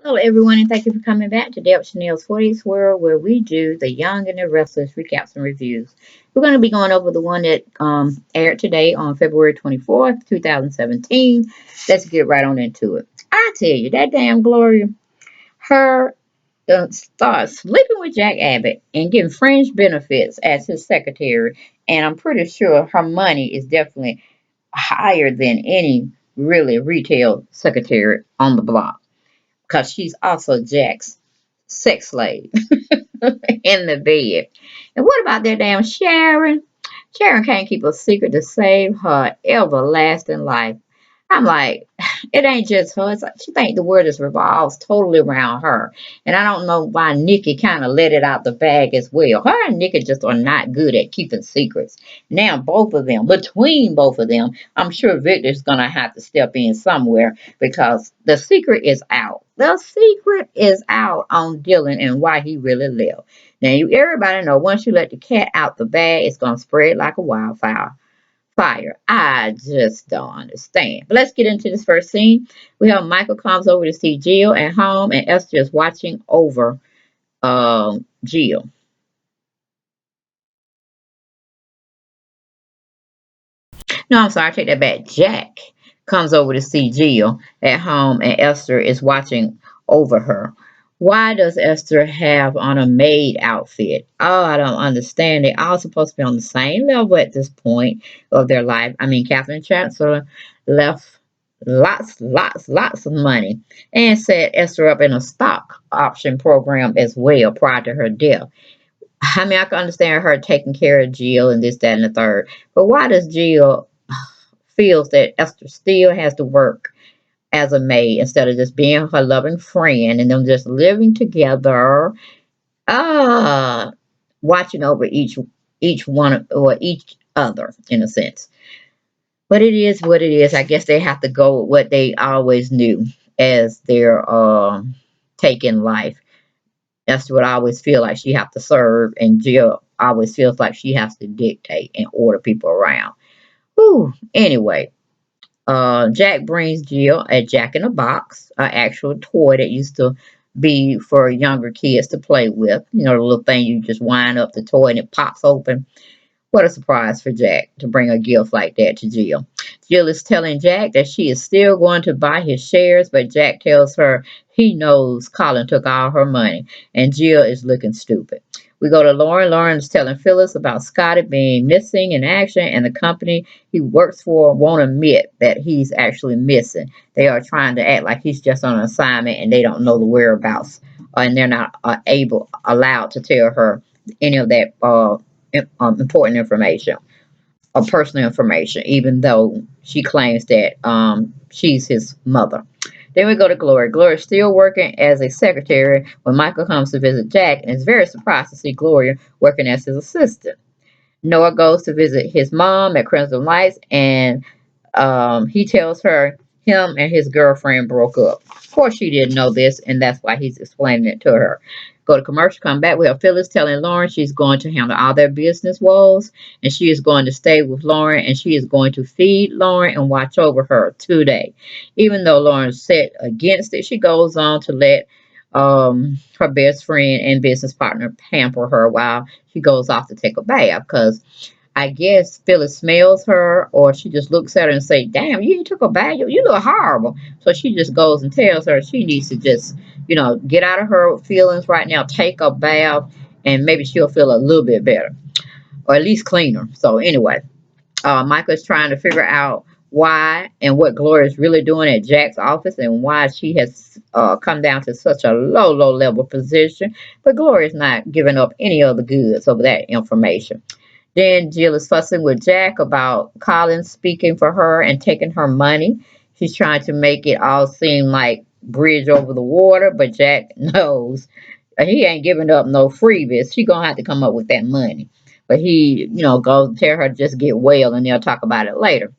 Hello, everyone, and thank you for coming back to Deb Chanel's 40s World, where we do the Young and the Restless recaps and reviews. We're going to be going over the one that aired today on February 24th, 2017. Let's get right on into it. I tell you, that damn Gloria, her start sleeping with Jack Abbott and getting fringe benefits as his secretary, and I'm pretty sure her money is definitely higher than any really retail secretary on the block because she's also Jack's sex slave in the bed. And what about that damn Sharon? Sharon can't keep a secret to save her everlasting life. I'm like, it ain't just her. It's like she think the world is revolves totally around her. And I don't know why Nikki kind of let it out the bag as well. Her and Nikki just are not good at keeping secrets. Now both of them, between both of them, I'm sure Victor's gonna have to step in somewhere because the secret is out. The secret is out on Dylan and why he really left. Now everybody know once you let the cat out the bag, it's gonna spread like a wildfire fire. I just don't understand. But let's get into this first scene. We have Michael comes over to see Jill at home, and Esther is watching over Jill. No, I'm sorry, I take that back. Jack comes over to see Jill at home, and Esther is watching over her. Why does Esther have on a maid outfit? Oh, I don't understand. They all supposed to be on the same level at this point of their life. I mean, Catherine Chancellor left lots of money and set Esther up in a stock option program as well prior to her death. I mean, I can understand her taking care of Jill and this, that, and the third. But why does Jill feels that Esther still has to work as a maid instead of just being her loving friend and them just living together, uh, watching over each one or each other in a sense. But it is what it is. I guess they have to go with what they always knew as their take in life. Esther would always feel like she have to serve, and Jill always feels like she has to dictate and order people around. Whew. Anyway, Jack brings Jill a Jack in a Box, an actual toy that used to be for younger kids to play with. You know, the little thing you just wind up the toy and it pops open. What a surprise for Jack to bring a gift like that to Jill. Jill is telling Jack that she is still going to buy his shares, but Jack tells her he knows Colin took all her money, and Jill is looking stupid. We go to Lauren. Lauren is telling Phyllis about Scotty being missing in action, and the company he works for won't admit that he's actually missing. They are trying to act like he's just on an assignment and they don't know the whereabouts, and they're not allowed to tell her any of that important information or personal information, even though she claims that she's his mother. Then we go to Glory. Glory's still working as a secretary when Michael comes to visit Jack and is very surprised to see Gloria working as his assistant. Noah goes to visit his mom at Crimson Lights, and he tells her him and his girlfriend broke up. Of course, she didn't know this, and that's why he's explaining it to her. Go to commercial, come back. We have Phyllis telling Lauren she's going to handle all their business woes, and she is going to stay with Lauren, and she is going to feed Lauren and watch over her today. Even though Lauren's set against it, she goes on to let her best friend and business partner pamper her while she goes off to take a bath because I guess Phyllis smells her or she just looks at her and say, damn, you took a bath. You look horrible. So she just goes and tells her she needs to just, get out of her feelings right now, take a bath, and maybe she'll feel a little bit better or at least cleaner. So anyway, Michael's trying to figure out why and what Gloria's really doing at Jack's office and why she has come down to such a low level position. But Gloria's not giving up any of the goods over that information. Then Jill is fussing with Jack about Colin speaking for her and taking her money. She's trying to make it all seem like bridge over the water, but Jack knows he ain't giving up no freebies. She gonna have to come up with that money. But he, goes tell her just get well and they'll talk about it later.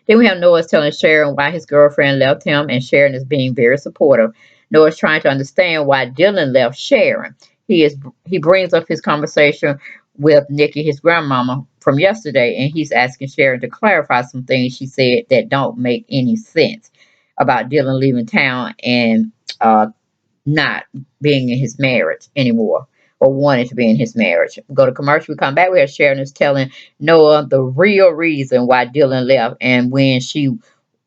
Then we have Noah's telling Sharon why his girlfriend left him, and Sharon is being very supportive. Noah's trying to understand why Dylan left Sharon. He brings up his conversation with Nikki, his grandmama, from yesterday, and he's asking Sharon to clarify some things she said that don't make any sense about Dylan leaving town and not being in his marriage anymore or wanting to be in his marriage. We go to commercial, we come back, we have Sharon is telling Noah the real reason why Dylan left and when she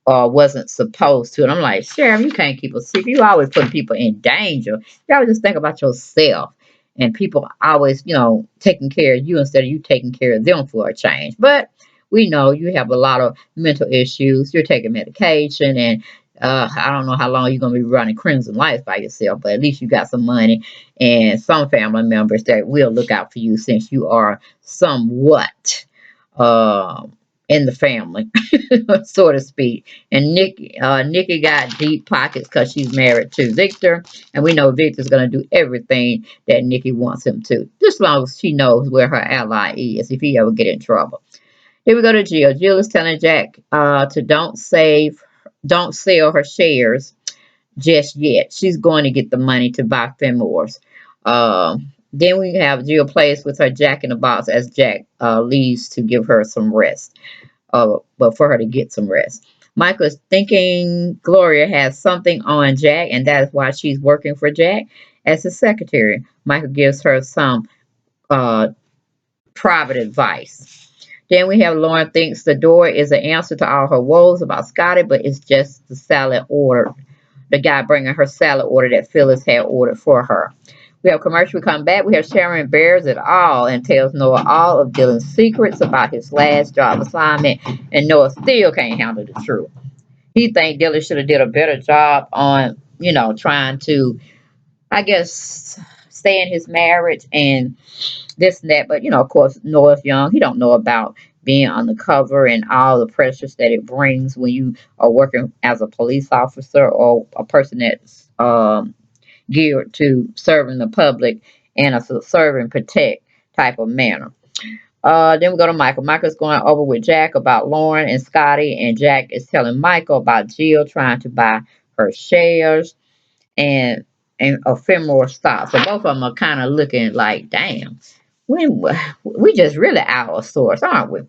wasn't supposed to. And I'm like, Sheriff, you can't keep a secret. You always putting people in danger. You always just think about yourself. And people always, taking care of you instead of you taking care of them for a change. But we know you have a lot of mental issues. You're taking medication, and I don't know how long you're going to be running Crimson Lights by yourself, but at least you got some money and some family members that will look out for you since you are somewhat uh, in the family, so to speak. And Nikki got deep pockets because she's married to Victor, and we know Victor's gonna do everything that Nikki wants him to, just as long as she knows where her ally is if he ever get in trouble. Here we go to Jill. Jill is telling Jack to don't sell her shares just yet. She's going to get the money to buy Fenmore's. Then we have Jill plays with her Jack in the Box as Jack leaves to give her some rest, but for her to get some rest. Michael is thinking Gloria has something on Jack, and that is why she's working for Jack as his secretary. Michael gives her some uh, private advice. Then we have Lauren thinks the door is the answer to all her woes about Scotty, but it's just the salad order. The guy bringing her salad order that Phyllis had ordered for her. We have commercial. We come back. We have Sharon bears it all and tells Noah all of Dylan's secrets about his last job assignment, and Noah still can't handle the truth. He thinks Dylan should have did a better job on, trying to, I guess, stay in his marriage and this and that. But of course, Noah's young. He don't know about being undercover and all the pressures that it brings when you are working as a police officer or a person that's geared to serving the public in a serve and protect type of manner. Then we go to Michael. Michael's going over with Jack about Lauren and Scotty, and Jack is telling Michael about Jill trying to buy her shares and a Fenmore stock. So both of them are kind of looking like, damn, we just really out of sorts, aren't we?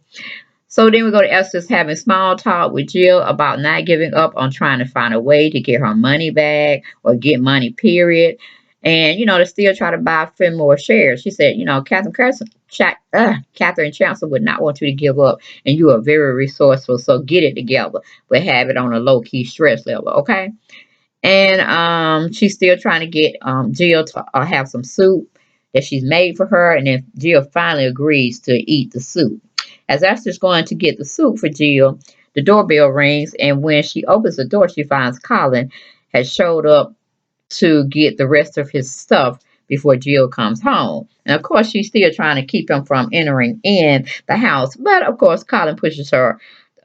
So then we go to Esther's having small talk with Jill about not giving up on trying to find a way to get her money back or get money, period. And, to still try to buy Fenmore shares. She said, Catherine Chancellor would not want you to give up, and you are very resourceful, so get it together, but have it on a low-key stress level, okay? And she's still trying to get Jill to have some soup that she's made for her. And then Jill finally agrees to eat the soup. As Esther's going to get the soup for Jill, the doorbell rings. And when she opens the door, she finds Colin has showed up to get the rest of his stuff before Jill comes home. And of course, she's still trying to keep him from entering in the house. But of course, Colin pushes her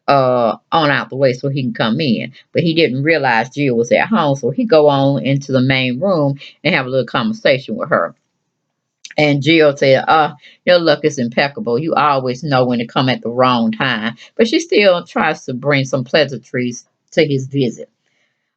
on out the way so he can come in. But he didn't realize Jill was at home, so he go on into the main room and have a little conversation with her. And Jill said, your luck is impeccable. You always know when to come at the wrong time. But she still tries to bring some pleasantries to his visit,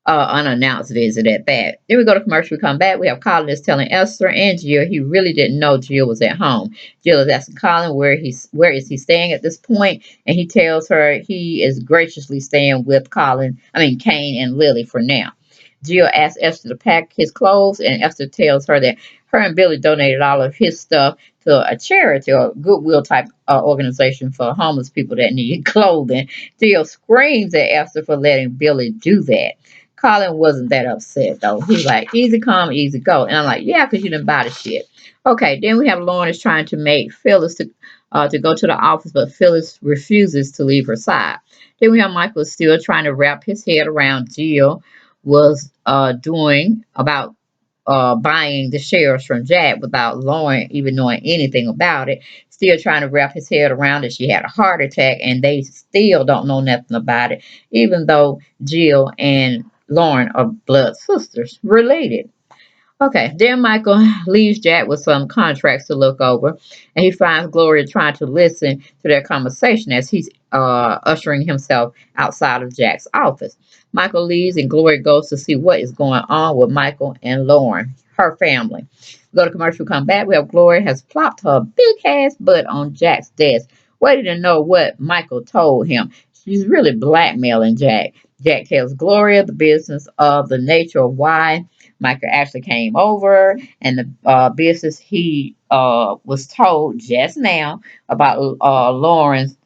unannounced visit at that. Then we go to commercial. We come back. We have Colin is telling Esther and Jill he really didn't know Jill was at home. Jill is asking Colin where is he staying at this point, and he tells her he is graciously staying with Kane and Lily for now. Jill asks Esther to pack his clothes, and Esther tells her that her and Billy donated all of his stuff to a charity or goodwill type organization for homeless people that need clothing. Jill screams at Esther for letting Billy do that. Colin wasn't that upset though. He's like, easy come, easy go. And I'm like, yeah, because you didn't buy the shit. Okay, then we have Lauren is trying to make Phyllis to go to the office, but Phyllis refuses to leave her side. Then we have Michael still trying to wrap his head around Jill was doing about buying the shares from Jack without Lauren even knowing anything about it. Still trying to wrap his head around it. She had a heart attack and they still don't know nothing about it, even though Jill and Lauren are blood sisters, related. Okay, then Michael leaves Jack with some contracts to look over, and he finds Gloria trying to listen to their conversation as he's ushering himself outside of Jack's office. Michael leaves, and Gloria goes to see what is going on with Michael and Lauren, her family. We go to commercial, come back. We have Gloria has plopped her big ass butt on Jack's desk, waiting to know what Michael told him. She's really blackmailing Jack. Jack tells Gloria the business of the nature of why Michael actually came over, and the business he was told just now about Lauren's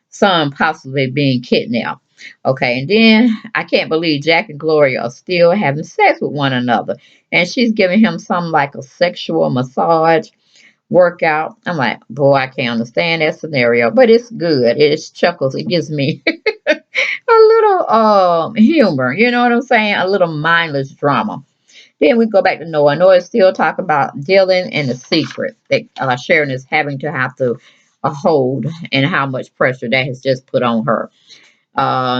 son possibly being kidnapped. Okay, and then I can't believe Jack and Gloria are still having sex with one another, and she's giving him something like a sexual massage workout. I'm like, boy, I can't understand that scenario, but it's good. It's chuckles. It gives me a little humor. You know what I'm saying? A little mindless drama. Then we go back to Noah. Noah is still talking about Dylan and the secret that Sharon is having to have to hold, and how much pressure that has just put on her.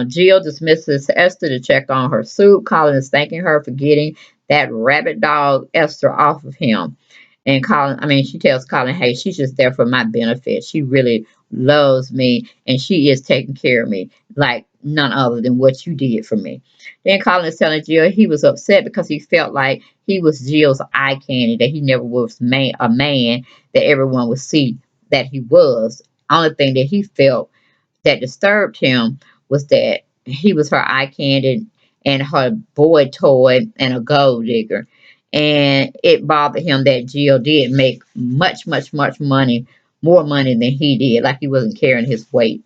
Jill dismisses Esther to check on her suit. Colin is thanking her for getting that rabbit dog Esther off of him. And Colin, I mean, she tells Colin, hey, she's just there for my benefit. She really loves me, and she is taking care of me like none other than what you did for me. Then Colin is telling Jill he was upset because he felt like he was Jill's eye candy, that he never was a man that everyone would see that he was. Only thing that he felt that disturbed him was that he was her eye candy and her boy toy and a gold digger. And it bothered him that Jill did make much, much, much money, more money than he did, like he wasn't carrying his weight.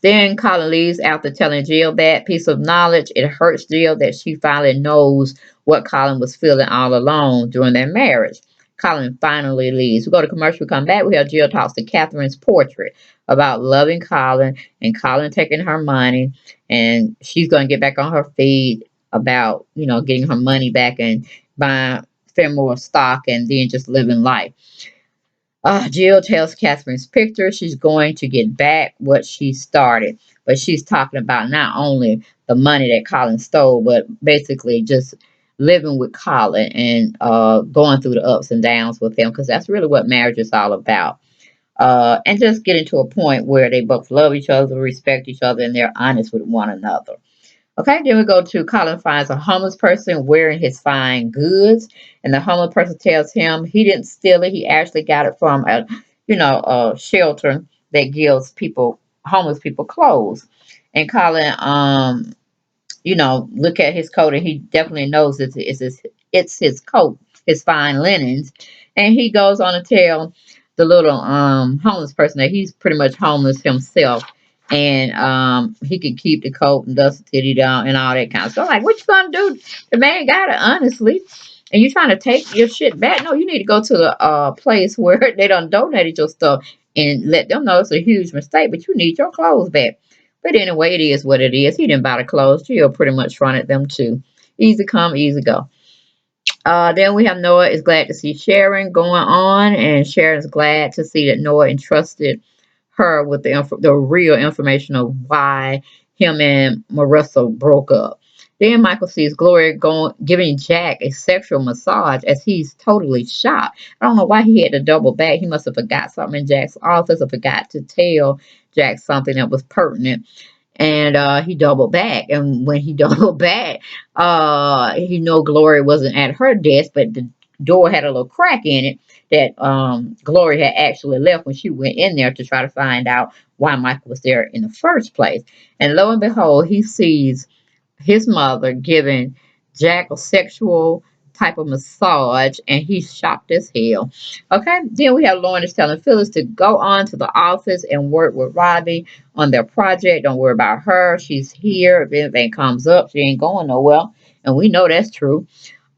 Then Colin leaves after telling Jill that piece of knowledge. It hurts Jill that she finally knows what Colin was feeling all along during their marriage. Colin finally leaves. We go to commercial, we come back. We have Jill talks to Catherine's portrait about loving Colin and Colin taking her money. And she's going to get back on her feet about, getting her money back and buying fair more stock and then just living life. Jill tells Catherine's picture she's going to get back what she started, but she's talking about not only the money that Colin stole, but basically just living with Colin and going through the ups and downs with him, because that's really what marriage is all about. And just getting to a point where they both love each other, respect each other, and they're honest with one another. Okay, then we go to Colin finds a homeless person wearing his fine goods, and the homeless person tells him he didn't steal it. He actually got it from a shelter that gives homeless people clothes. And Colin, look at his coat, and he definitely knows it's his coat, his fine linens. And he goes on to tell the little homeless person that he's pretty much homeless himself, and he can keep the coat and dust the titty down and all that kind of stuff. Like, what you gonna do? The man got it, honestly. And you trying to take your shit back? No, you need to go to the place where they done donated your stuff and let them know it's a huge mistake, but you need your clothes back. But anyway, it is what it is. He didn't buy the clothes. Jill pretty much fronted them too. Easy come, easy go. Then we have Noah is glad to see Sharon going on, and Sharon is glad to see that Noah entrusted her with the real information of why him and Marissa broke up. Then Michael sees Gloria giving Jack a sexual massage as he's totally shocked. I don't know why he had to double back. He must have forgot something in Jack's office or forgot to tell Jack something that was pertinent. And he doubled back. And when he doubled back, he knew Gloria wasn't at her desk, but the door had a little crack in it that Gloria had actually left when she went in there to try to find out why Michael was there in the first place. And lo and behold, he sees his mother giving Jack a sexual type of massage, and he's shocked as hell. Okay, then we have Lauren is telling Phyllis to go on to the office and work with Robbie on their project. Don't worry about her. She's here. If anything comes up, she ain't going nowhere. And we know that's true.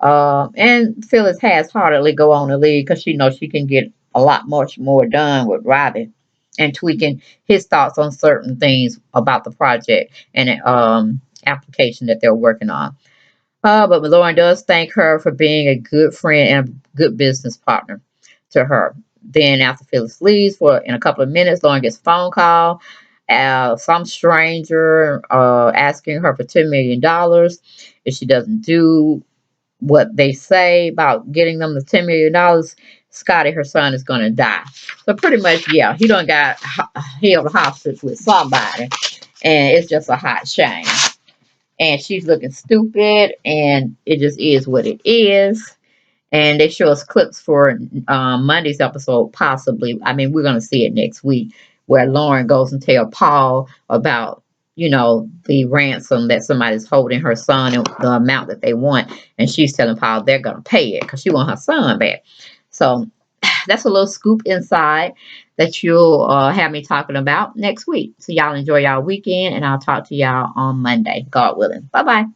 And Phyllis has heartedly go on to leave because she knows she can get a lot much more done with Robbie and tweaking his thoughts on certain things about the project and application that they're working on. But Lauren does thank her for being a good friend and a good business partner to her. Then after Phyllis leaves for in a couple of minutes, Lauren gets a phone call. Some stranger asking her for $10 million. If she doesn't do what they say about getting them the $10 million, Scotty, her son, is going to die. So pretty much, yeah, he done got held hostage with somebody, and it's just a hot shame. And she's looking stupid, and it just is what it is. And they show us clips for Monday's episode, possibly. I mean, we're going to see it next week, where Lauren goes and tell Paul about, you know, the ransom that somebody's holding her son and the amount that they want. And she's telling Paul they're going to pay it because she wants her son back. So that's a little scoop inside that you'll have me talking about next week. So y'all enjoy y'all weekend, and I'll talk to y'all on Monday, God willing. Bye bye.